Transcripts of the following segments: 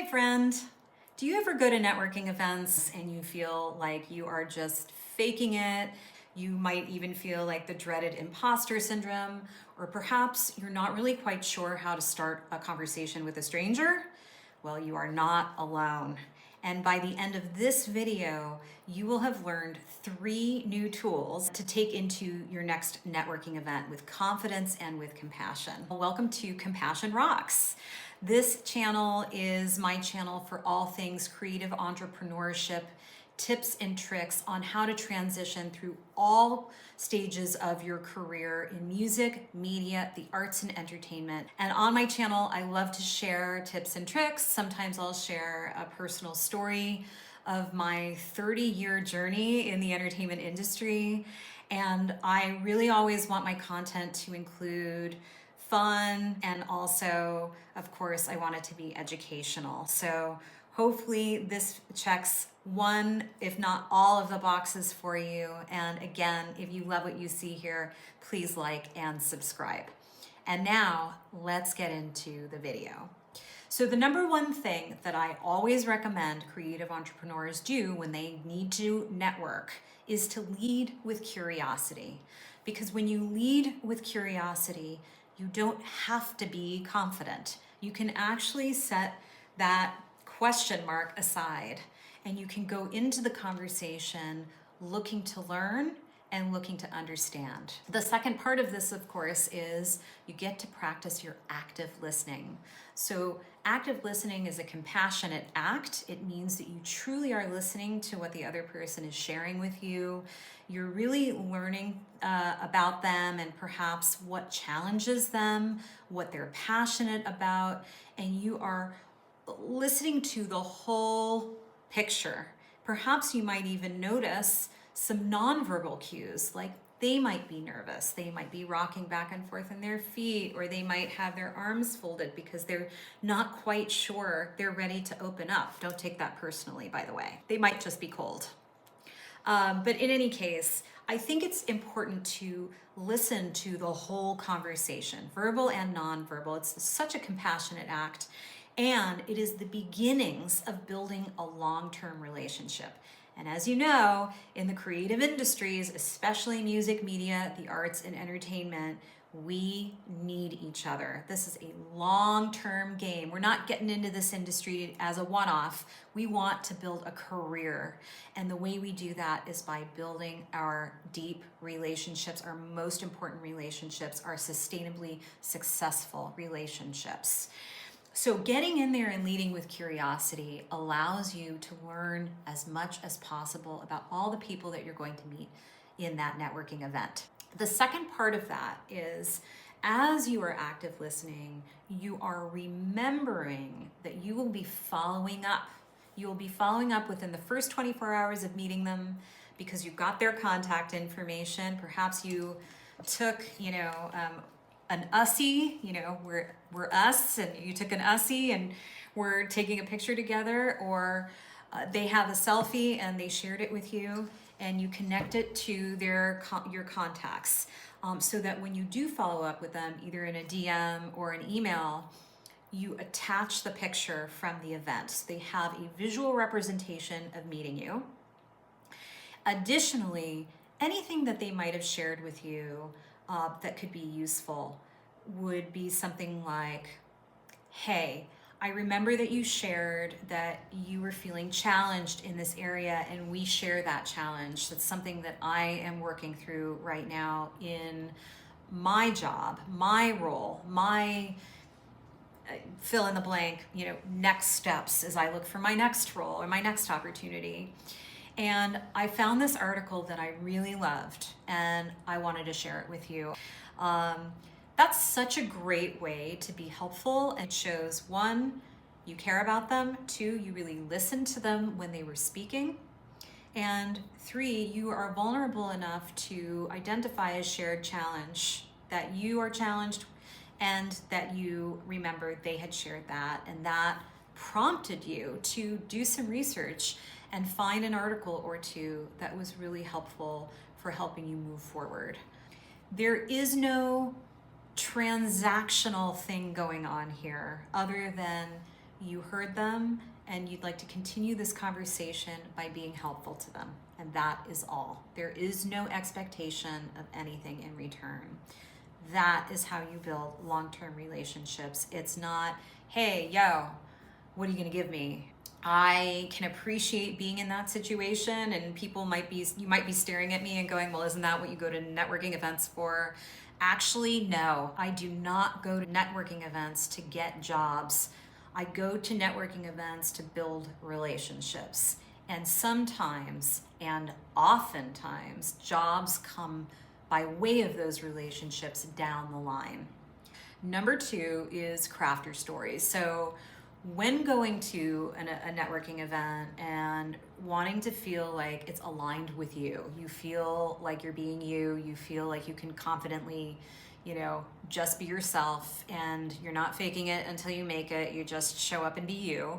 Hi friend. Do you ever go to networking events and you feel like you are just faking it? You might even feel like the dreaded imposter syndrome, or perhaps you're not really quite sure how to start a conversation with a stranger? Well, you are not alone. And by the end of this video, you will have learned 3 new tools to take into your next networking event with confidence and with compassion. Welcome to Compassion Rocks. This channel is my channel for all things creative entrepreneurship, tips and tricks on how to transition through all stages of your career in music, media, the arts and entertainment. And on my channel, I love to share tips and tricks. Sometimes I'll share a personal story of my 30-year journey in the entertainment industry. And I really always want my content to include fun, and also, of course, I want it to be educational. So hopefully this checks one, if not all of the boxes for you. And again, if you love what you see here, please like and subscribe. And now let's get into the video. So the number one thing that I always recommend creative entrepreneurs do when they need to network is to lead with curiosity. Because when you lead with curiosity, you don't have to be confident. You can actually set that question mark aside and you can go into the conversation looking to learn and looking to understand. The second part of this, of course, is you get to practice your active listening. So active listening is a compassionate act. It means that you truly are listening to what the other person is sharing with you. You're really learning about them and perhaps what challenges them, what they're passionate about, and you are listening to the whole picture. Perhaps you might even notice some nonverbal cues, like they might be nervous, they might be rocking back and forth in their feet, or they might have their arms folded because they're not quite sure they're ready to open up. Don't take that personally, by the way. They might just be cold. But in any case, I think it's important to listen to the whole conversation, verbal and nonverbal. It's such a compassionate act, and it is the beginnings of building a long-term relationship. And as you know, in the creative industries, especially music, media, the arts, and entertainment, we need each other. This is a long-term game. We're not getting into this industry as a one-off. We want to build a career. And the way we do that is by building our deep relationships, our most important relationships, our sustainably successful relationships. So getting in there and leading with curiosity allows you to learn as much as possible about all the people that you're going to meet in that networking event. The second part of that is, as you are active listening, you are remembering that you will be following up. You will be following up within the first 24 hours of meeting them because you've got their contact information. Perhaps you took, an USSY, we're us, and you took an USSY and we're taking a picture together, or they have a selfie and they shared it with you, and you connect it to your contacts, so that when you do follow up with them, either in a DM or an email, you attach the picture from the event. So they have a visual representation of meeting you. Additionally, anything that they might have shared with you that could be useful would be something like, hey, I remember that you shared that you were feeling challenged in this area, and we share that challenge. That's something that I am working through right now in my job, my role, my fill in the blank, next steps as I look for my next role or my next opportunity. And I found this article that I really loved, and I wanted to share it with you. That's such a great way to be helpful. It shows, 1, you care about them, 2, you really listened to them when they were speaking, and 3, you are vulnerable enough to identify a shared challenge, that you are challenged and that you remembered they had shared that, and that prompted you to do some research and find an article or two that was really helpful for helping you move forward. There is no transactional thing going on here other than you heard them and you'd like to continue this conversation by being helpful to them. And that is all. There is no expectation of anything in return. That is how you build long-term relationships. It's not, hey, yo, what are you gonna give me? I can appreciate being in that situation, and you might be staring at me and going, well, isn't that what you go to networking events for? Actually, no, I do not go to networking events to get jobs. I go to networking events to build relationships. And sometimes, and oftentimes, jobs come by way of those relationships down the line. Number 2 is craft your stories. So when going to a networking event and wanting to feel like it's aligned with you, you feel like you're being you feel like you can confidently, just be yourself, and you're not faking it until you make it, you just show up and be you.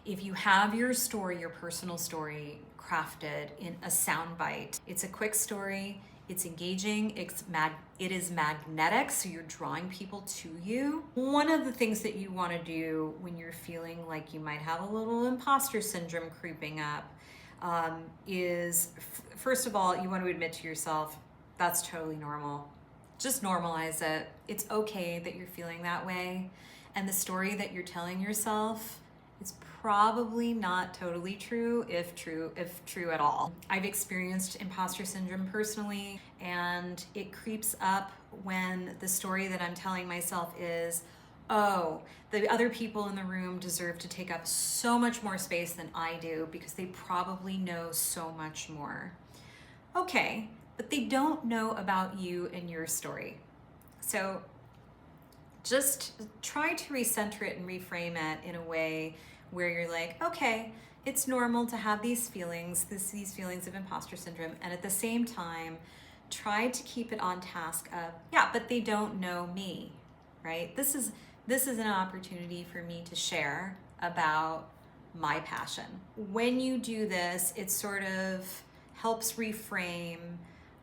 If you have your story, your personal story, crafted in a soundbite, it's a quick story, it's engaging, it is magnetic, so you're drawing people to you. One of the things that you want to do when you're feeling like you might have a little imposter syndrome creeping up is, first of all, you want to admit to yourself, that's totally normal. Just normalize it. It's okay that you're feeling that way. And the story that you're telling yourself is probably not totally true, if true at all. I've experienced imposter syndrome personally, and it creeps up when the story that I'm telling myself is, oh, the other people in the room deserve to take up so much more space than I do because they probably know so much more. Okay, but they don't know about you and your story. So just try to recenter it and reframe it in a way where you're like, okay, it's normal to have these feelings of imposter syndrome, and at the same time, try to keep it on task of, yeah, but they don't know me, right? This is an opportunity for me to share about my passion. When you do this, it sort of helps reframe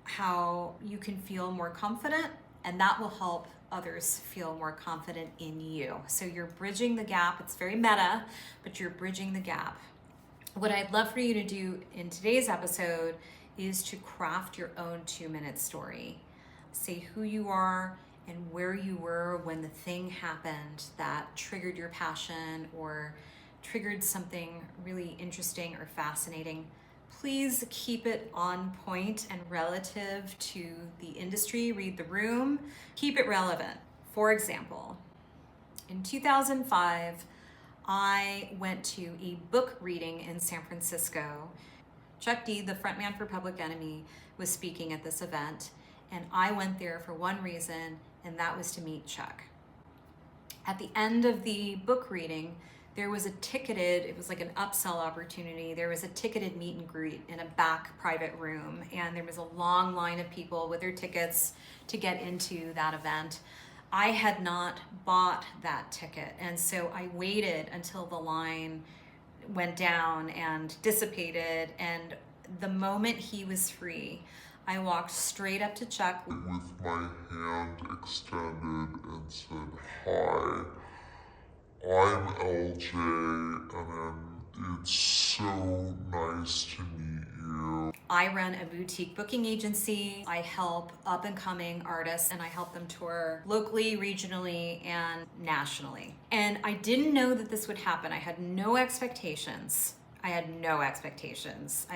how you can feel more confident, and that will help others feel more confident in you. So you're bridging the gap. It's very meta, but you're bridging the gap. What I'd love for you to do in today's episode is to craft your own 2-minute story. Say who you are and where you were when the thing happened that triggered your passion or triggered something really interesting or fascinating. Please keep it on point and relative to the industry. Read the room. Keep it relevant. For example, in 2005, I went to a book reading in San Francisco. Chuck D, the frontman for Public Enemy, was speaking at this event, and I went there for one reason, and that was to meet Chuck. At the end of the book reading, there was it was like an upsell opportunity. There was a ticketed meet and greet in a back private room, and there was a long line of people with their tickets to get into that event. I had not bought that ticket, and so I waited until the line went down and dissipated, and the moment he was free, I walked straight up to Chuck with my hand extended and said, "Hi, I'm LJ, and it's so nice to meet you." I run a boutique booking agency. I help up-and-coming artists, and I help them tour locally, regionally, and nationally. And I didn't know that this would happen. I had no expectations. I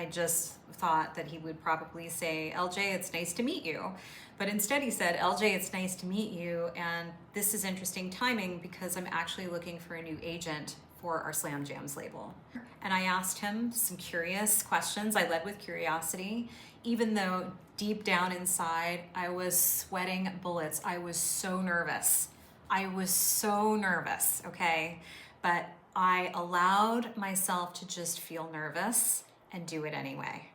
just thought that he would probably say, "LJ, it's nice to meet you." But instead he said, "LJ, it's nice to meet you, and this is interesting timing because I'm actually looking for a new agent for our Slam Jams label." And I asked him some curious questions. I led with curiosity, even though deep down inside I was sweating bullets. I was so nervous, okay? But I allowed myself to just feel nervous and do it anyway.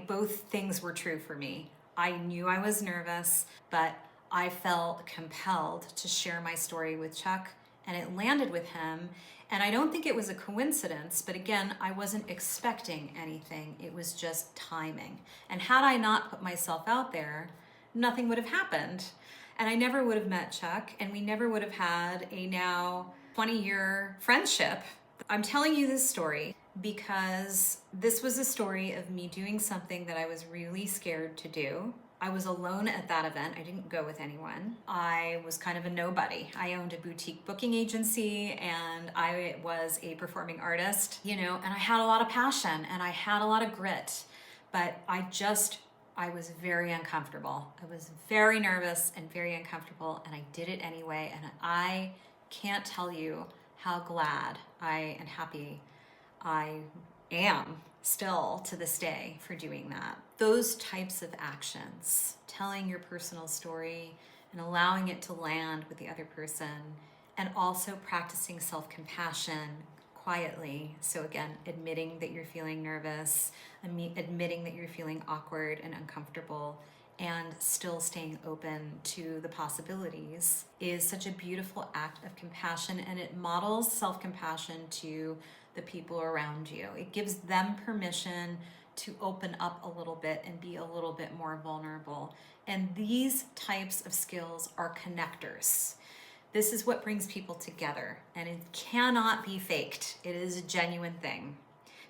Both things were true for me. I knew I was nervous, but I felt compelled to share my story with Chuck, and it landed with him. And I don't think it was a coincidence, but again, I wasn't expecting anything. It was just timing. And had I not put myself out there, nothing would have happened. And I never would have met Chuck, and we never would have had a now 20-year friendship. I'm telling you this story because this was a story of me doing something that I was really scared to do. I was alone at that event. I didn't go with anyone. I was kind of a nobody. I owned a boutique booking agency and I was a performing artist, and I had a lot of passion and I had a lot of grit, but I was very uncomfortable. I was very nervous and very uncomfortable, and I did it anyway. And I can't tell you how glad and happy I am still to this day for doing that. Those types of actions, telling your personal story and allowing it to land with the other person, and also practicing self-compassion quietly. So again, admitting that you're feeling nervous, admitting that you're feeling awkward and uncomfortable, and still staying open to the possibilities is such a beautiful act of compassion, and it models self-compassion to the people around you. It gives them permission to open up a little bit and be a little bit more vulnerable. And these types of skills are connectors. This is what brings people together, and it cannot be faked. It is a genuine thing.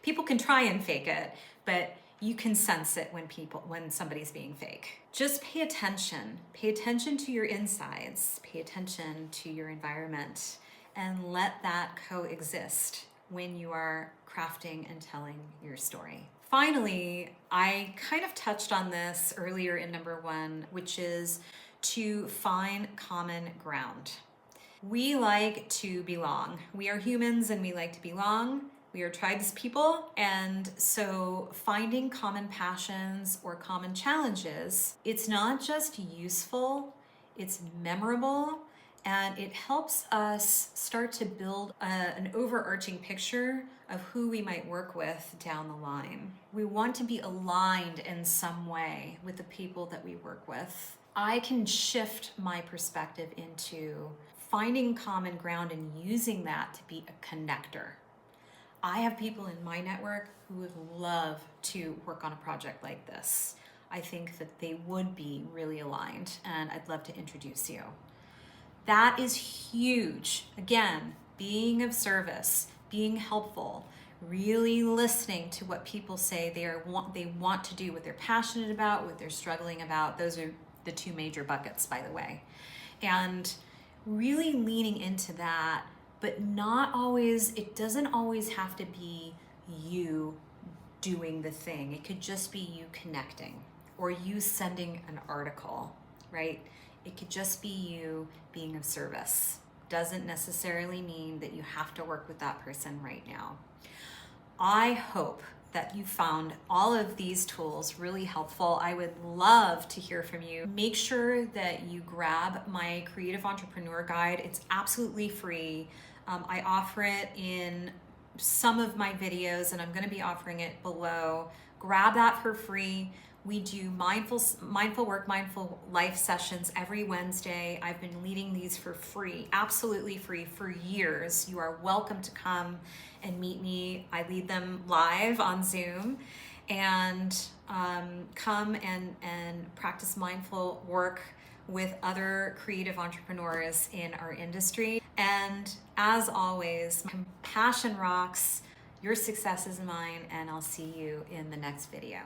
People can try and fake it, but you can sense it when somebody's being fake. Just pay attention. Pay attention to your insides. Pay attention to your environment, and let that coexist when you are crafting and telling your story. Finally, I kind of touched on this earlier in number 1, which is to find common ground. We like to belong. We are humans and we like to belong. We are tribes people, and so finding common passions or common challenges, it's not just useful, it's memorable, and it helps us start to build an overarching picture of who we might work with down the line. We want to be aligned in some way with the people that we work with. I can shift my perspective into finding common ground and using that to be a connector. I have people in my network who would love to work on a project like this. I think that they would be really aligned, and I'd love to introduce you. That is huge. Again, being of service, being helpful, really listening to what people say they want to do, what they're passionate about, what they're struggling about. Those are the 2 major buckets, by the way. And really leaning into that, but it doesn't always have to be you doing the thing. It could just be you connecting, or you sending an article, right? It could just be you being of service. Doesn't necessarily mean that you have to work with that person right now. I hope that you found all of these tools really helpful. I would love to hear from you. Make sure that you grab my Creative Entrepreneur Guide. It's absolutely free. I offer it in some of my videos, and I'm going to be offering it below. Grab that for free. We do mindful work, mindful life sessions every Wednesday. I've been leading these for free, absolutely free, for years. You are welcome to come and meet me. I lead them live on Zoom, and come and practice mindful work with other creative entrepreneurs in our industry. And as always, compassion rocks. Your success is mine, and I'll see you in the next video.